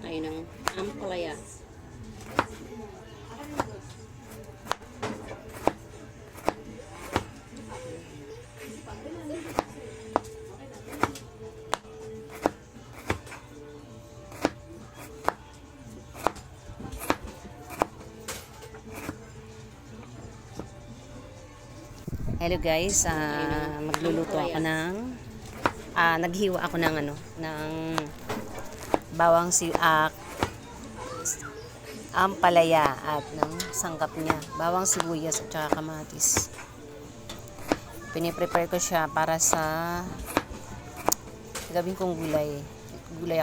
tayo ng ampalaya. Hello guys, magluluto ako ng naghiwa ako ng ng bawang ampalaya at ng sangkap niya, bawang sibuyas at saka kamatis. Piniprepare ko siya para sa gawin kong gulay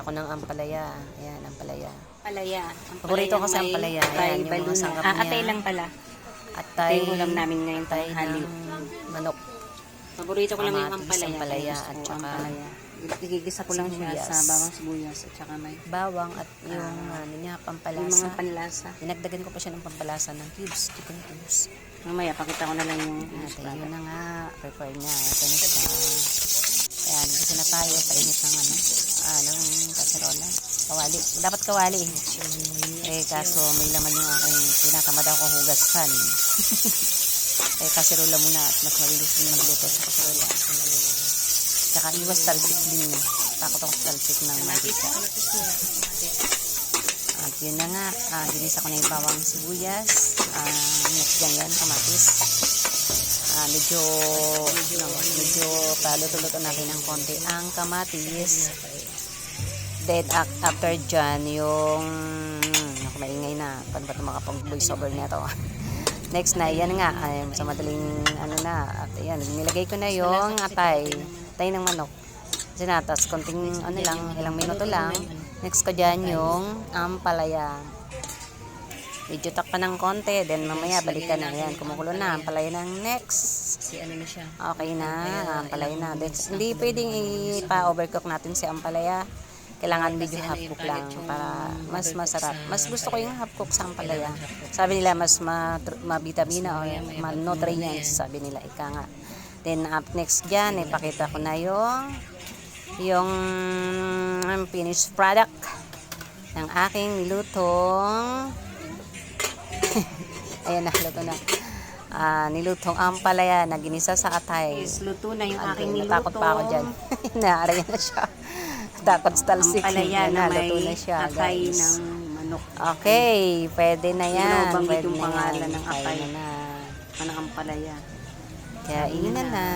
ako ng ampalaya. Ayan, ampalaya. Paborito ko sa ampalaya. Ayan, yung mga sangkap niya. Atay lang pala. Atay, yung ulam namin ngayon tanghali. Manok. Paborito ko lang yung Kamatis, ampalaya. at saka igigisa ko lang siya sibuyas. sa bawang sibuyas at saka may bawang at yung yung pampalasa. mga panlasa. Dinagdagan ko pa siya ng pampalasa ng cubes, chicken cubes. Mamaya pakita ko na lang yung At yun na nga, prepare na. Ito na siya. Ayan, kasi na tayo, painit ng ng kaserola. Kawali. Dapat kawali eh. Kaso may laman yung aking tinatamad ako hugasan. Kaserola muna at mas mabilis din magluto sa kaserola. Tsaka iwas talsik din. Takot ako sa talsik ng magisa. At yun na nga, ginisa ko na yung bawang sibuyas. Next dyan yan, kamatis. Medyo paluto-luto natin ng konti ang kamatis. Then after dyan, yung maingay na. Paano ba ito makapag-voice over na ito? Next na, yan nga. Sa madaling at yan, nilagay ko na yung atay ng manok. Sinatas, konting ilang minuto lang. Next ko dyan yung ampalaya. Medyo takpan ng konti, then mamaya balikan na. Yan, kumukulo na. Ampalaya ng next. na siya. Okay na, ampalaya na. Then, hindi pwedeng ipa-overcook natin si ampalaya. Kailangan medyo half cook lang para mas masarap. Mas gusto ko yung half cook sa ampalaya. Sabi nila mas ma-vitamina o ma-nutrients, sabi nila, ika nga. Then up next dyan, ipakita ko na yung finished product ng aking nilutong ayan na, luto na. Nilutong ampalaya na ginisa sa atay. Yes, luto na yung aking niluto. Natakot pa ako dyan. Naaraya na siya. Takot sa talsik. Ampalaya na may luto na siya, atay guys. ng manok. Okay, pwede na yan. Banggit Pwede yung na pangalan yan. ng atay. Kaya na. Ng ampalaya. Kaya inan na.